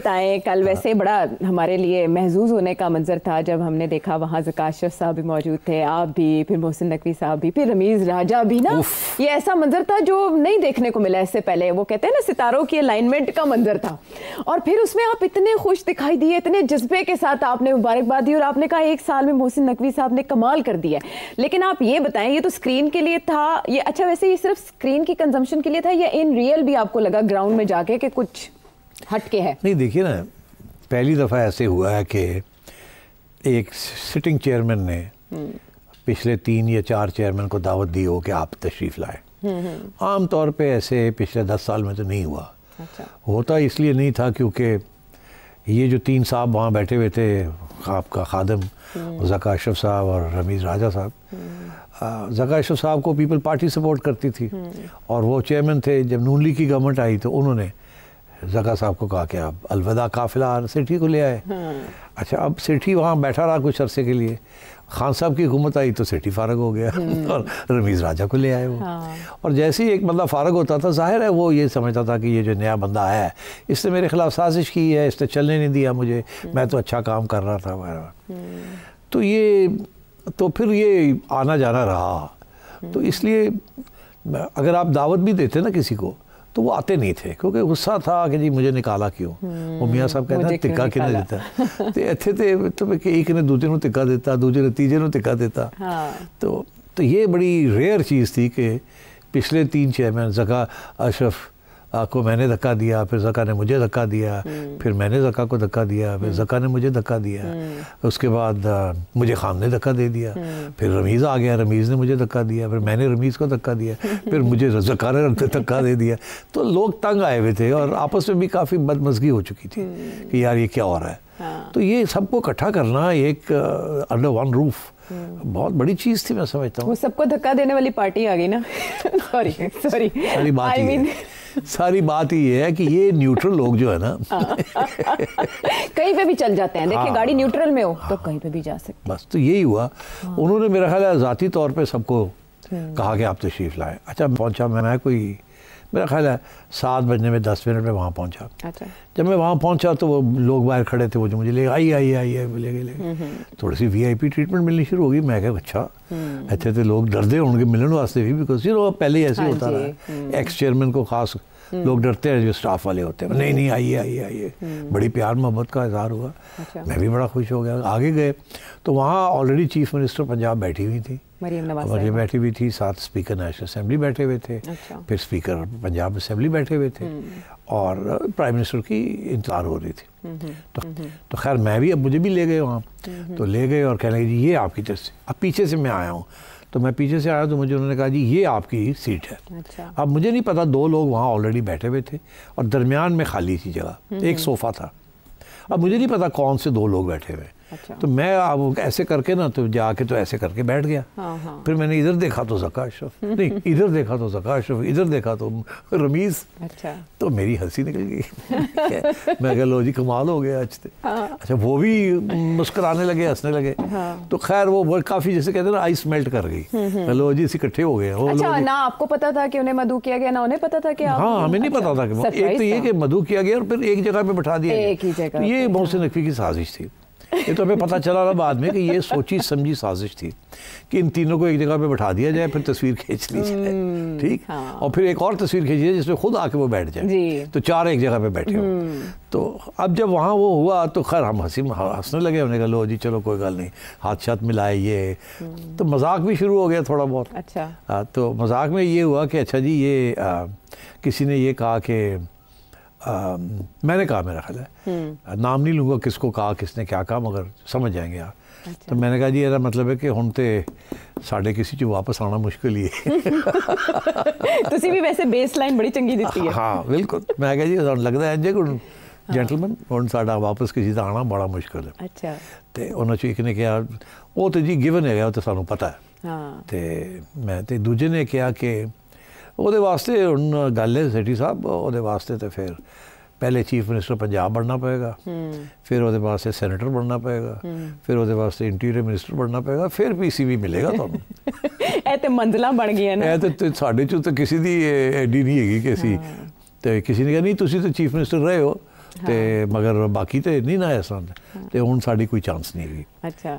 بتائیں کل ویسے بڑا ہمارے لیے محظوظ ہونے کا منظر تھا جب ہم نے دیکھا وہاں زکات اشرف صاحب بھی موجود تھے, آپ بھی, پھر محسن نقوی صاحب بھی, پھر رمیز راجہ بھی نا. یہ ایسا منظر تھا جو نہیں دیکھنے کو ملا اس سے پہلے. وہ کہتے ہیں نا ستاروں کی الائنمنٹ کا منظر تھا, اور پھر اس میں آپ اتنے خوش دکھائی دیے, اتنے جذبے کے ساتھ آپ نے مبارکباد دی, اور آپ نے کہا ایک سال میں محسن نقوی صاحب نے کمال کر دیا. لیکن آپ یہ بتائیں, یہ تو اسکرین کے لیے تھا یہ, اچھا ویسے یہ صرف اسکرین کی کنزمپشن کے لیے تھا یا ان ریئل بھی آپ کو لگا گراؤنڈ میں جا کے کہ کچھ ہٹ کے ہے؟ نہیں دیکھیے نا, پہلی دفعہ ایسے ہوا ہے کہ ایک سٹنگ چیئرمین نے پچھلے 3 یا 4 چیئرمین کو دعوت دی ہو کہ آپ تشریف لائیں. عام طور پہ ایسے پچھلے 10 سال میں تو نہیں ہوا. ہوتا اس لیے نہیں تھا کیونکہ یہ جو 3 صاحب وہاں بیٹھے ہوئے تھے, آپ کا خادم زکات اشرف صاحب اور رمیز راجہ صاحب, زکات اشرف صاحب کو پیپل پارٹی سپورٹ کرتی تھی, اور وہ چیئرمین تھے. جب نون لیگ کی گورنمنٹ آئی تو انہوں نے زکات صاحب کو کہا کہ آپ الوداع قافلہ سیٹھی کو لے آئے. اچھا, اب سیٹھی وہاں بیٹھا رہا کچھ عرصے کے لیے, خان صاحب کی حکومت آئی تو سیٹھی فارغ ہو گیا اور رمیز راجہ کو لے آئے وہ. اور جیسے ہی ایک بندہ فارغ ہوتا تھا, ظاہر ہے وہ یہ سمجھتا تھا کہ یہ جو نیا بندہ آیا ہے اس نے میرے خلاف سازش کی ہے, اس نے چلنے نہیں دیا مجھے, میں تو اچھا کام کر رہا تھا. تو پھر یہ آنا جانا رہا. تو اس لیے اگر آپ دعوت بھی دیتے نا کسی کو تو وہ آتے نہیں تھے, کیونکہ غصہ تھا کہ جی مجھے نکالا کیوں. وہ میاں صاحب کہتے ہیں تکا کنے دیتا تو ایتھے تھے تو کہ ایک نے دوسرے نو تکا دیتا, دوسرے نے تیجے نو تکا دیتا. تو یہ بڑی ریئر چیز تھی کہ پچھلے 3 چیئرمین, زکات اشرف کو میں نے دھکا دیا, پھر زکا نے مجھے دھکا دیا, پھر میں نے زکا کو دھکا دیا, پھر زکا نے مجھے دھکا دیا, اس کے بعد مجھے خان نے دھکا دے دیا, پھر رمیز آ گیا, رمیز نے مجھے دھکا دیا, پھر میں نے رمیز کو دھکا دیا, پھر مجھے زکا نے دھکا دے دیا. تو لوگ تنگ آئے ہوئے تھے اور آپس میں بھی کافی بدمزگی ہو چکی تھی کہ یار یہ کیا ہو رہا ہے. تو یہ سب کو اکٹھا کرنا ایک انڈر ون روف بہت بڑی چیز تھی, میں سمجھتا ہوں. وہ سب کو دھکا دینے والی پارٹی آ گئی نا. ساری بات یہ ہے کہ یہ نیوٹرل لوگ جو ہے نا کہیں پہ بھی چل جاتے ہیں. دیکھیں گاڑی نیوٹرل میں ہو تو کہیں پہ بھی جا سکتے. بس تو یہی ہوا. انہوں نے میرا خیال ہے ذاتی طور پہ سب کو کہا کہ آپ تشریف لائیں. اچھا پہنچا میں کوئی میرا خیال ہے 7 بجنے میں 10 منٹ میں وہاں پہنچا. جب میں وہاں پہنچا تو وہ لوگ باہر کھڑے تھے, وہ جو مجھے لے آئی لے گئے. تھوڑی سی VIP ٹریٹمنٹ ملنی شروع ہو گئی. میں کہا اچھا ایسے تو لوگ ڈردے ہوں گے ملنے واسطے بھی, بیکاز پہلے ہی ایسے ہوتا رہا. ایکس چیئرمین کو خاص لوگ ڈرتے ہیں جو اسٹاف والے ہوتے ہیں. نہیں آئیے. بڑی پیار محبت کا اظہار ہوا. میں بھی بڑا خوش ہو گیا. آگے گئے تو وہاں آلریڈی چیف منسٹر پنجاب بیٹھی ہوئی تھی, مریم بیٹھی ہوئی تھی, ساتھ اسپیکر نیشنل اسمبلی بیٹھے ہوئے تھے, پھر اسپیکر پنجاب اسمبلی بیٹھے ہوئے تھے, اور پرائم منسٹر کی انتظار ہو رہی تھی. تو خیر میں بھی, اب مجھے بھی لے گئے وہاں. تو لے گئے اور کہنے لگے جی یہ آپ کی طرف سے. اب پیچھے سے میں آیا ہوں, تو میں پیچھے سے آیا تو مجھے انہوں نے کہا جی یہ آپ کی سیٹ ہے. اب مجھے نہیں پتا, 2 لوگ وہاں آلریڈی بیٹھے ہوئے تھے اور درمیان میں خالی تھی جگہ, ایک صوفہ تھا. اب مجھے نہیں پتا کون سے 2 لوگ بیٹھے ہوئے. تو میں اب ایسے کر کے نا تو جا کے تو ایسے کر کے بیٹھ گیا. پھر میں نے ادھر دیکھا تو زکات اشرف, نہیں ادھر دیکھا تو زکات اشرف, ادھر دیکھا تو رمیز. تو میری ہنسی نکل گئی. میں کہا لو جی کمال ہو گیا آج. اچھا وہ بھی مسکرانے لگے, ہنسنے لگے. تو خیر وہ کافی جیسے کہتے ہیں نا آئس میلٹ کر گئی. لو جی اکٹھے ہو گئے. اچھا نہ آپ کو پتا تھا کہ انہیں مدعو کیا گیا, نہ انہیں پتا تھا کہ ہاں ہمیں نہیں پتا تھا کہ ایک تو یہ کہ مدعو کیا گیا اور پھر ایک جگہ پہ بٹھا دیا گیا. یہ محسن نقوی کی سازش تھی. یہ تو ہمیں پتہ چلا نا بعد میں کہ یہ سوچی سمجھی سازش تھی کہ ان تینوں کو ایک جگہ پہ بٹھا دیا جائے, پھر تصویر کھینچ لی جائے, ٹھیک, اور پھر ایک اور تصویر کھینچی جائے جس میں خود آ کے وہ بیٹھ جائے, تو 4 ایک جگہ پہ بیٹھے ہو. تو اب جب وہاں وہ ہوا تو خیر ہم ہنسنے لگے. ہم نے کہا لو جی چلو کوئی گل نہیں, ہاتھ شاتھ ملائے. یہ تو مذاق بھی شروع ہو گیا تھوڑا بہت. اچھا تو مذاق میں یہ ہوا کہ اچھا جی یہ کسی نے یہ کہا کہ میں نے کہا میرا خیال ہے نام نہیں لوں گا کس کو کہا, کس نے کیا کہا, مگر سمجھ جائیں گے آپ. تو میں نے کہا جی یہ مطلب ہے کہ ہن تے ساڈے کسی چ واپس آنا مشکل ہی ہے. تسی بھی ویسے بیس لائن بڑی چنگی دیتی ہے. ہاں بالکل. میں کہا جی لگتا ہے جی جینٹلمین ہن ساڈا واپس کسی دا آنا بڑا مشکل ہے. اچھا تے انہاں چ ایک نے کہا وہ تو جی گیون ہے گیا, تو سانوں پتہ ہے. ہاں تے میں تے دوجے نے کہا کہ وہ واسطے ہن گل ہے سیٹھی صاحب, وہ واسطے تو پھر پہلے چیف منسٹر پنجاب بننا پائے گا, پھر وہ واسطے سینیٹر بننا پائے گا, پھر وہ واسطے انٹیریئر منسٹر بننا پائے گا, پھر PCB ملے گا تمہیں. اے تے منزلاں بن گئی نا. اے تے ساڈے چ تو کسی دی ایڈی نہیں ہے کہ اسی. تو کسی نے کہا نہیں تسی تو چیف منسٹر رہے ہو, ਤੇ ਮਗਰ ਬਾਕੀ ਤੇ ਨਹੀਂ ਨਾ ਇਸ ਤਰ੍ਹਾਂ ਤੇ ਹੁਣ ਸਾਡੀ ਕੋਈ ਚਾਂਸ ਨਹੀਂ ਗਈ। ਅੱਛਾ,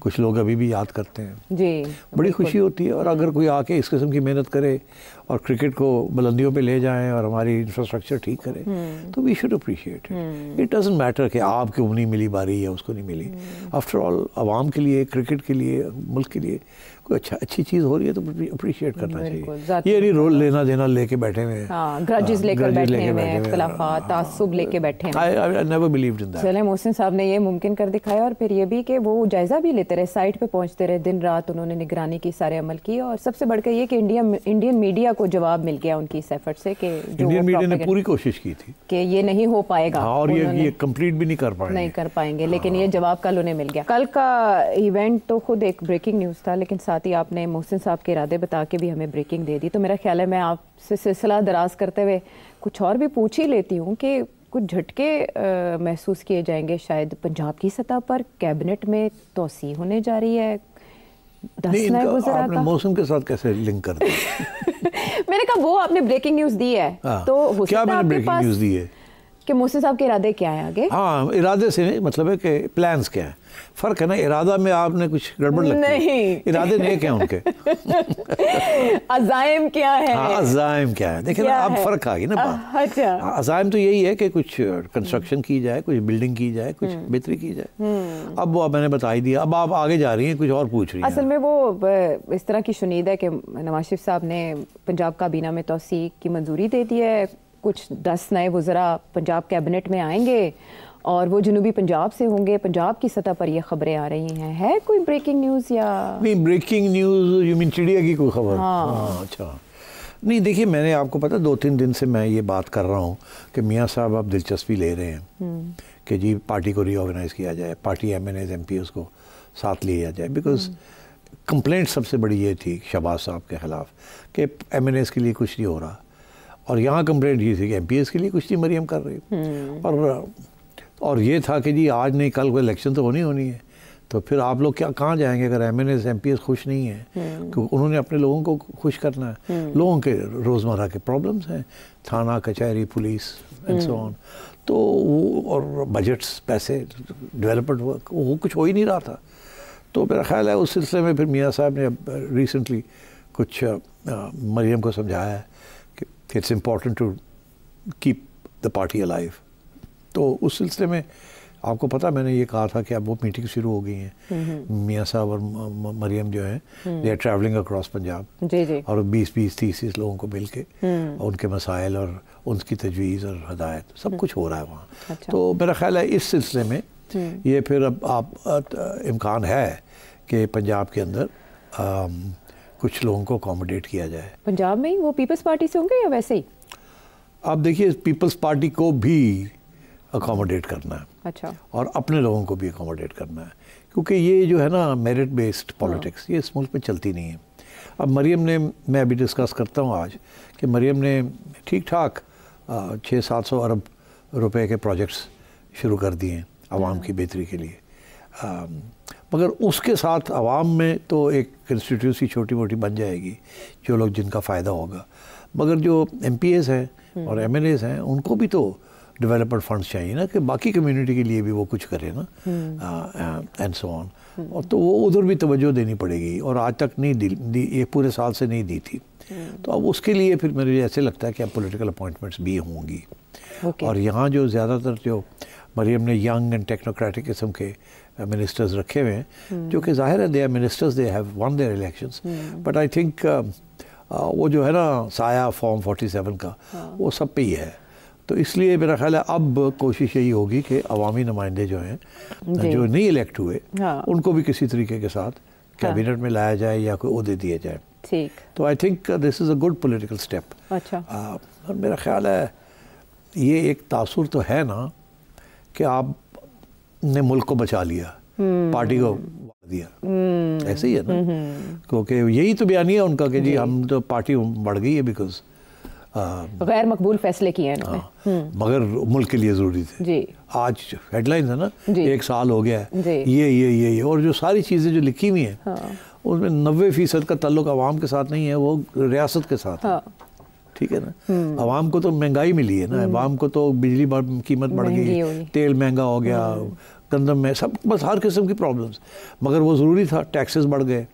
کچھ لوگ ابھی بھی یاد کرتے ہیں جی, بڑی خوشی ہوتی ہے. اور اگر کوئی آ کے اس قسم کی محنت کرے اور کرکٹ کو بلندیوں پہ لے جائیں اور ہماری انفراسٹرکچر ٹھیک کرے تو we should appreciate it. It doesn't matter کہ آپ کو نہیں ملی باری یا اس کو نہیں ملی. آفٹر آل عوام کے لیے, کرکٹ کے لیے, ملک کے لیے کوئی اچھی چیز ہو رہی ہے تو اپریشیٹ کرنا چاہیے. یہ نہیں رول لینا دینا لے کے بیٹھے ہوئے ہیں, گرجز لے کر بیٹھے ہوئے ہیں, اختلافات, تعصب لے کے بیٹھے ہیں. I never believed in that. چلیں محسن صاحب نے یہ ممکن کر دکھایا, اور پھر یہ بھی کہ وہ جائزہ بھی لیتے رہے, سائٹ پہ پہنچتے رہے, دن رات انہوں نے نگرانی کی, سارے عمل کی, اور سب سے بڑھ کر یہ کہ انڈین میڈیا کو جواب مل گیا ان کی اس ایفرٹ سے کہ انڈین میڈیا نے پوری کوشش کی تھی کہ یہ نہیں ہو پائے گا, اور یہ کمپلیٹ بھی نہیں کر پائیں گے, لیکن یہ جواب کل انہیں مل گیا. کل کا ایونٹ تو خود ایک بریکنگ نیوز تھا, لیکن ساتھ ہی آپ نے محسن صاحب کے ارادے بتا کے بھی ہمیں بریکنگ دے دی. تو میرا خیال ہے میں آپ سے سلسلہ دراز کرتے ہوئے کچھ اور بھی پوچھ ہی لیتی ہوں کہ کچھ جھٹکے محسوس کیے جائیں گے شاید پنجاب کی سطح پر, کیبنٹ میں توسیع ہونے جا رہی ہے. آپ نے موسم کے ساتھ کیسے لنک کر دیا؟ میں نے کہا وہ آپ نے بریکنگ نیوز دی ہے تو کیا میں نے بریکنگ نیوز دی ہے کہ محسن صاحب کے ارادے کیا ہیں آگے؟ ہاں, ارادے سے مطلب ہے کہ پلانز کیا ہیں. فرق ہے نا, ارادہ میں آپ نے کچھ گڑبڑ لگتی ہے, نہیں ارادے نیک ہیں ان کے. عزائم کیا ہے؟ ہاں, عزائم کیا ہے, دیکھیں نا اب فرق آ گئی نا بات. اچھا, عزائم تو یہی ہے کہ کچھ کنسٹرکشن کی جائے, کچھ بلڈنگ کی جائے, کچھ بہتری کی جائے. اب وہ میں نے بتا ہی دیا, اب آپ آگے جا رہی ہیں, کچھ اور پوچھ رہی ہیں. اصل میں وہ اس طرح کی شنید ہے کہ نواز شریف صاحب نے پنجاب کابینہ میں توسیع کی منظوری دے دی ہے, کچھ 10 نئے وزراء پنجاب کیبنٹ میں آئیں گے اور وہ جنوبی پنجاب سے ہوں گے. پنجاب کی سطح پر یہ خبریں آ رہی ہیں. ہے کوئی بریکنگ نیوز یا نہیں؟ بریکنگ نیوز یو مین چڑیا کی کوئی خبر؟ ہاں اچھا. نہیں دیکھیے, میں نے آپ کو پتا 2-3 دن سے میں یہ بات کر رہا ہوں کہ میاں صاحب اب دلچسپی لے رہے ہیں کہ جی پارٹی کو ری آرگنائز کیا جائے, party MNAs MPAs کو ساتھ لیا جائے. بیکاز کمپلینٹ سب سے بڑی یہ تھی شہباز صاحب کے خلاف کہ ایم این ایز کے لیے کچھ نہیں ہو رہا, اور یہاں کمپلینٹ یہ تھی کہ ایم پی ایس کے لیے کچھ نہیں مریم کر رہی. اور یہ تھا کہ جی آج نہیں کل کوئی الیکشن تو ہونی ہے, تو پھر آپ لوگ کہاں جائیں گے اگر MNAs MPAs خوش نہیں ہیں؟ کیونکہ انہوں نے اپنے لوگوں کو خوش کرنا ہے. لوگوں کے روزمرہ کے پرابلمس ہیں, تھانہ کچہری پولیس اینڈ سو آن, تو وہ اور بجٹس, پیسے, ڈیولپمنٹ ورک, وہ کچھ ہو ہی نہیں رہا تھا. تو میرا خیال ہے اس سلسلے میں پھر میاں صاحب نے اب ریسنٹلی کچھ مریم کو سمجھایا ہے کہ it's important to keep the party alive. تو اس سلسلے میں آپ کو پتہ میں نے یہ کہا تھا کہ اب وہ میٹنگ شروع ہو گئی ہیں. میاں صاحب اور مریم جو ہیں they are travelling across Punjab, اور 20-30 لوگوں کو مل کے ان کے مسائل اور ان کی تجویز اور ہدایت سب کچھ ہو رہا ہے وہاں. تو میرا خیال ہے اس سلسلے میں یہ پھر اب آپ امکان ہے کہ پنجاب کے اندر کچھ لوگوں کو اکوموڈیٹ کیا جائے. پنجاب میں ہی وہ پیپلز پارٹی سے ہوں گے یا ویسے ہی؟ آپ دیکھیے پیپلز پارٹی کو بھی اکوموڈیٹ کرنا ہے, اچھا, اور اپنے لوگوں کو بھی اکوموڈیٹ کرنا ہے, کیونکہ یہ جو ہے نا میرٹ بیسڈ پالیٹکس یہ اس ملک میں چلتی نہیں ہے. اب مریم نے, میں ابھی ڈسکس کرتا ہوں آج کہ مریم نے ٹھیک ٹھاک 600-700 ارب روپے کے پروجیکٹس شروع کر دیے ہیں عوام کی بہتری کے لیے. مگر اس کے ساتھ عوام میں تو ایک کنسٹیٹیوسی چھوٹی موٹی بن جائے گی جو لوگ جن کا فائدہ ہوگا, مگر جو ایم پی ایز ہیں اور ایم ایل ایز ہیں ان کو بھی تو ڈیولپمنٹ فنڈس چاہیے نا کہ باقی کمیونٹی کے لیے بھی وہ کچھ کرے نا, اینڈ سو آن. اور تو وہ ادھر بھی توجہ دینی پڑے گی, اور آج تک نہیں دی, یہ پورے سال سے نہیں دی تھی. تو اب اس کے لیے پھر میرے ایسے لگتا ہے کہ اب پولیٹیکل اپوائنٹمنٹس بھی ہوں گی. اور یہاں جو زیادہ تر جو مریم نے ینگ اینڈ ٹیکنوکریٹک قسم کے منسٹرز رکھے ہوئے ہیں, جو کہ ظاہر ہے they are ministers, they have won their elections, but I think وہ جو ہے نا سایہ فارم 47 کا وہ سب پہ ہی ہے. تو اس لیے میرا خیال ہے اب کوشش یہی ہوگی کہ عوامی نمائندے جو ہیں جو نہیں الیکٹ ہوئے ان کو بھی کسی طریقے کے ساتھ کیبنٹ میں لایا جائے یا کوئی عہدے دیے جائیں. تو I think this is a good political step. اور میرا خیال ہے یہ ایک تاثر تو ہے نا کہ آپ نے ملک کو بچا لیا, پارٹی کو دیا, ایسے ہی ہے نا, کیونکہ یہی تو بیانیہ ان کا کہ جی ہم تو پارٹی بڑھ گئی ہے بیکاز غیر مقبول فیصلے کیے ہیں انہوں نے, مگر ملک کے لیے ضروری تھے. جی آج ہیڈ لائنز ہے نا, 1 سال ہو گیا ہے, یہ اور جو ساری چیزیں جو لکھی ہوئی ہیں اس میں 90% کا تعلق عوام کے ساتھ نہیں ہے, وہ ریاست کے ساتھ ہے. ٹھیک ہے نا, عوام کو تو مہنگائی ملی ہے نا, عوام کو تو بجلی قیمت بڑھ گئی, تیل مہنگا ہو گیا, گندم میں سب، بس ہر قسم کی پرابلمس. مگر وہ ضروری تھا، ٹیکسز بڑھ گئے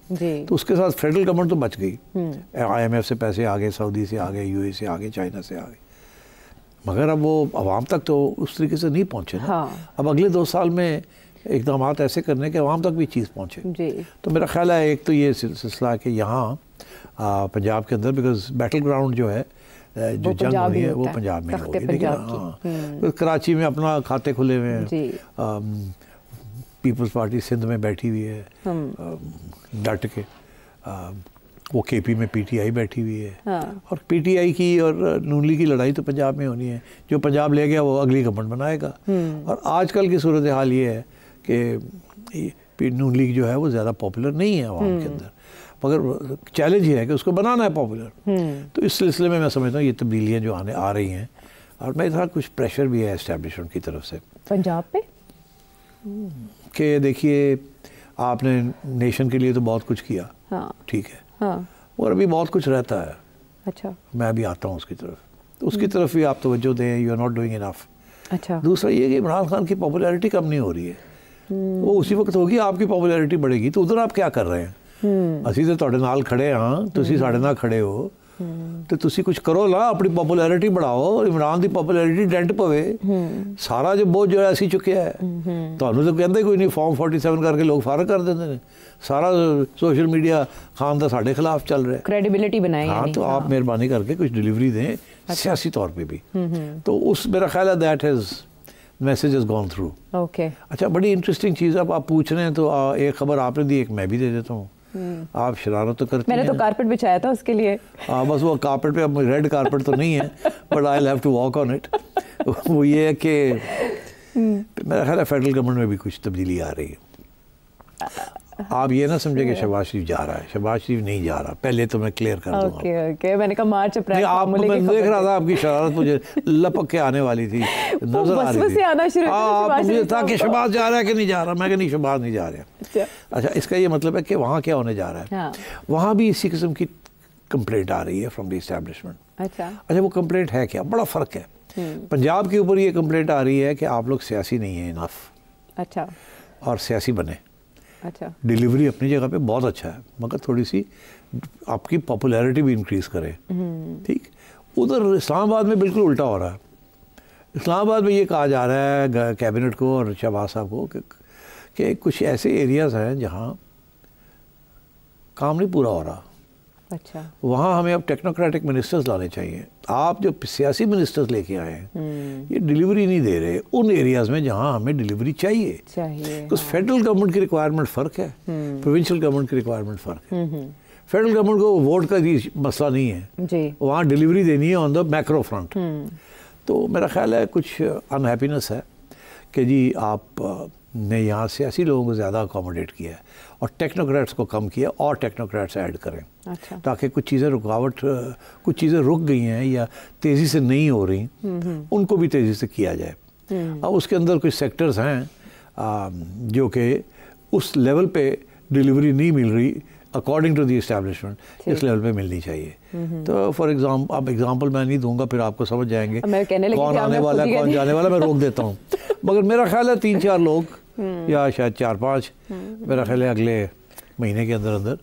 تو اس کے ساتھ فیڈرل گورنمنٹ تو بچ گئی. IMF سے پیسے آ گئے، سعودی سے آ گئے، UAE سے آ گئے، چائنا سے آ گئے، مگر اب وہ عوام تک تو اس طریقے سے نہیں پہنچے نا. اب اگلے 2 سال میں اقدامات ایسے کرنے کہ عوام تک بھی چیز پہنچے. تو میرا خیال ہے ایک تو یہ سلسلہ کہ یہاں پنجاب کے اندر، بیکاز بیٹل گراؤنڈ جو ہے، جو جنگ ہوئی ہے وہ پنجاب میں ہوگی. لیکن کراچی میں اپنا کھاتے کھلے ہوئے ہیں، پیپلز پارٹی سندھ میں بیٹھی ہوئی ہے ڈٹ کے، وہ KP میں PTI بیٹھی ہوئی ہے، اور PTI کی اور نون لیگ کی لڑائی تو پنجاب میں ہونی ہے. جو پنجاب لے گیا وہ اگلی گورنمنٹ بنائے گا. اور آج کل کی صورتحال یہ ہے کہ نون لیگ جو ہے وہ زیادہ پاپولر نہیں ہے عوام کے اندر، مگر چیلنج یہ ہے کہ اس کو بنانا ہے پاپولر. تو اس سلسلے میں سمجھتا ہوں یہ تبدیلیاں جو آ رہی ہیں، اور میرے ساتھ کچھ پریشر بھی ہے اسٹیبلشمنٹ کی طرف سے پنجاب پہ، کہ دیکھیے آپ نے نیشن کے لیے تو بہت کچھ کیا، ٹھیک ہے، اور ابھی بہت کچھ رہتا ہے. اچھا، میں ابھی آتا ہوں اس کی طرف، تو اس کی طرف بھی آپ توجہ دیں. یو آر ناٹ ڈوئنگ انف. اچھا، دوسرا یہ کہ عمران خان کی پاپولیرٹی کم نہیں ہو رہی ہے. وہ اسی وقت ہوگی آپ کی پاپولیرٹی بڑھے گی. تو ادھر آپ کیا کر رہے ہیں؟ اسی تو تھوڑے نال کھڑے ہاں، تسی ساڑھے نال کھڑے ہو، تو تسی کچھ کرو نا، اپنی پاپولیرٹی بڑھاؤ. عمران دی پاپولیرٹی ڈینٹ پوے. سارا جو بوجھ جو ہے ایسی چکیا ہے، تو کہندے کوئی نہیں، فارم 47 کر کے لوگ فارغ کر دیتے ہیں. سارا سوشل میڈیا خان دا ساڑھے خلاف چل رہا ہے. کریڈیبلٹی بنائیں. ہاں، تو آپ مہربانی کر کے کچھ ڈیلیوری دیں سیاسی طور پہ بھی. تو اس میرا خیال ہے that his message has gone through. Okay, اچھا، بڑی انٹرسٹنگ چیز اب آپ پوچھ رہے ہیں، تو ایک خبر آپ نے دی، ایک میں بھی دے دیتا ہوں. آپ شرارت تو کرتے ہیں. میں نے تو کارپٹ بچھایا تھا اس کے لیے. بس وہ کارپٹ پہ، اب ریڈ کارپٹ تو نہیں ہے، but I have to walk on it. وہ یہ ہے کہ میرا خیال ہے فیڈرل گورنمنٹ میں بھی کچھ تبدیلی آ رہی ہے. آپ یہ نہ سمجھے کہ شہباز شریف جا رہا ہے. شہباز شریف نہیں جا رہا، پہلے تو میں کلیئر کر دوں گا. اوکے، میں نے کہا مارچ اپریل آپ، میں دیکھ رہا تھا آپ کی شرارت مجھے لپک کے آنے والی تھی، نظر آ رہی تھی. آپ مجھے تھا کہ شہباز جا رہا ہے کہ نہیں جا رہا. میں کہ نہیں، شہباز نہیں جا رہا. اچھا، اس کا یہ مطلب ہے کہ وہاں کیا ہونے جا رہا ہے؟ وہاں بھی اسی قسم کی کمپلینٹ آ رہی ہے فرام دی اسٹیبلشمنٹ. اچھا، وہ کمپلینٹ ہے کیا؟ بڑا فرق ہے. پنجاب کے اوپر یہ کمپلینٹ آ رہی ہے کہ آپ لوگ سیاسی نہیں ہیں انف. اچھا، اور سیاسی بنے. اچھا، ڈیلیوری اپنی جگہ پہ بہت اچھا ہے، مگر تھوڑی سی آپ کی پاپولیرٹی بھی انکریز کرے. ٹھیک. ادھر اسلام آباد میں بالکل الٹا ہو رہا ہے. اسلام آباد میں یہ کہا جا رہا ہے کیبنٹ کو اور شہباز صاحب کو کہ کچھ ایسے ایریاز ہیں جہاں کام نہیں پورا ہو رہا. اچھا، وہاں ہمیں اب ٹیکنوکریٹک منسٹرز لانے چاہیے. آپ جو سیاسی منسٹرز لے کے آئے ہیں یہ ڈیلیوری نہیں دے رہے ان ایریاز میں جہاں ہمیں ڈیلیوری چاہیے. کچھ فیڈرل گورنمنٹ کی ریکوائرمنٹ فرق ہے، پروونشل گورنمنٹ کی ریکوائرمنٹ فرق ہے. فیڈرل گورنمنٹ کو ووٹ کا مسئلہ نہیں ہے، وہاں ڈیلیوری دینی ہے آن دا میکرو فرنٹ. تو میرا خیال ہے کچھ انہیپینس ہے کہ جی آپ نے یہاں سیاسی لوگوں کو زیادہ اکوموڈیٹ کیا ہے اور ٹیکنوکریٹس کو کم کیا، اور ٹیکنوکریٹس ایڈ کریں تاکہ کچھ چیزیں کچھ چیزیں رک گئی ہیں یا تیزی سے نہیں ہو رہی، ان کو بھی تیزی سے کیا جائے. اب اس کے اندر کچھ سیکٹرز ہیں جو کہ اس لیول پہ ڈیلیوری نہیں مل رہی اکارڈنگ ٹو دی اسٹیبلشمنٹ، اس لیول پہ ملنی چاہیے. تو فار ایگزامپل میں نہیں دوں گا، پھر آپ کو سمجھ جائیں گے کون آنے والا ہے کون جانے والا. میں روک دیتا ہوں. مگر میرا خیال ہے 3-4 لوگ یا شاید 4-5، میرا خیال ہے اگلے مہینے کے اندر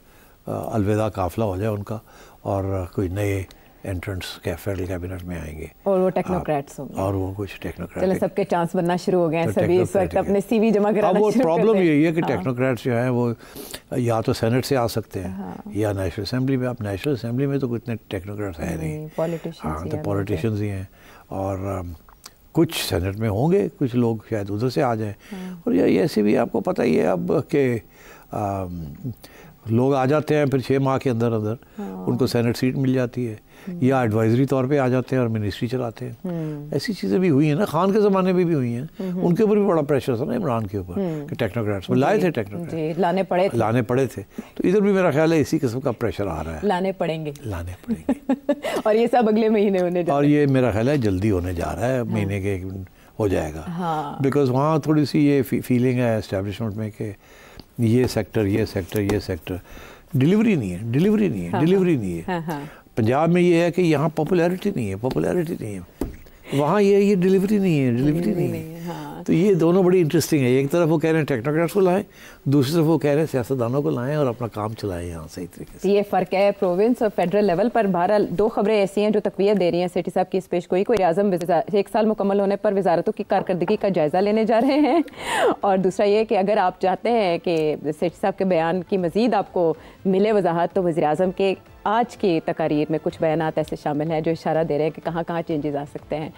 الوداع قافلہ ہو جائے ان کا، اور کوئی نئے انٹرنٹس فیڈرل کیبنٹ میں آئیں گے، اور وہ ٹیکنوکریٹس ہوں گے، اور وہ کچھ ٹیکنوکریٹ. چلے سب کے چانس بننا شروع ہو گئے ہیں، سبھی اس وقت اپنے سی وی جمع کرانا شروع کر دیں. اب وہ پرابلم یہی ہے کہ ٹیکنوکریٹس جو ہیں وہ یا تو سینٹ سے آ سکتے ہیں یا نیشنل اسمبلی میں. اب نیشنل اسمبلی میں تو اتنے ٹیکنوکریٹس ہیں نہیں، ہاں تو پولیٹیشنز ہی ہیں. اور کچھ سینٹ میں ہوں گے، کچھ لوگ شاید ادھر سے آ جائیں. اور یہ ایسے بھی آپ کو پتہ ہی ہے اب کہ لوگ آ جاتے ہیں، پھر 6 ماہ کے اندر ان کو سینٹ سیٹ مل جاتی ہے، یا ایڈوائزری طور پہ آ جاتے ہیں اور منسٹری چلاتے ہیں. ایسی چیزیں بھی ہوئی ہیں نا، خان کے زمانے میں بھی ہوئی ہیں. ان کے اوپر بھی بڑا پریشر تھا نا عمران کے اوپر کہ ٹیکنوکریٹس لائے تھے، ٹیکنوکریٹ لانے پڑے تھے. تو ادھر بھی میرا خیال ہے اسی قسم کا پریشر آ رہا ہے، لانے پڑیں گے. اور یہ سب اگلے مہینے ہونے جا رہا ہے، اور یہ میرا خیال ہے جلدی ہونے جا رہا ہے، مہینے کے ہو جائے گا. بیکاز وہاں تھوڑی سی یہ فیلنگ ہے اسٹیبلشمنٹ میں کہ یہ سیکٹر ڈیلیوری نہیں ہے. پنجاب میں یہ ہے کہ یہاں پاپولیرٹی نہیں ہے، وہاں یہ ڈیلیوری نہیں ہے. تو یہ دونوں بڑی انٹرسٹنگ ہے. ایک طرف وہ کہہ رہے ہیں ٹیکنوکریٹس کو لائیں, دوسری طرف وہ کہہ رہے ہیں سیاستدانوں کو لائیں اور اپنا کام چلائیں یہاں صحیح طریقے سے. یہ فرق ہے پروونس اور فیڈرل لیول پر. بہرحال دو خبریں ایسی ہیں جو تقویت دے رہی ہیں سیٹھی صاحب کی اس پیش گوئی کو. اعظم 1 سال مکمل ہونے پر وزارتوں کی کارکردگی کا جائزہ لینے جا رہے ہیں, اور دوسرا یہ کہ اگر آپ چاہتے ہیں کہ سیٹھی صاحب کے بیان کی مزید آپ کو ملے وضاحت تو وزیر اعظم کے آج کی تقاریر میں کچھ بیانات ایسے شامل ہیں جو اشارہ دے رہے ہیں کہ کہاں کہاں چینجز آ سکتے ہیں.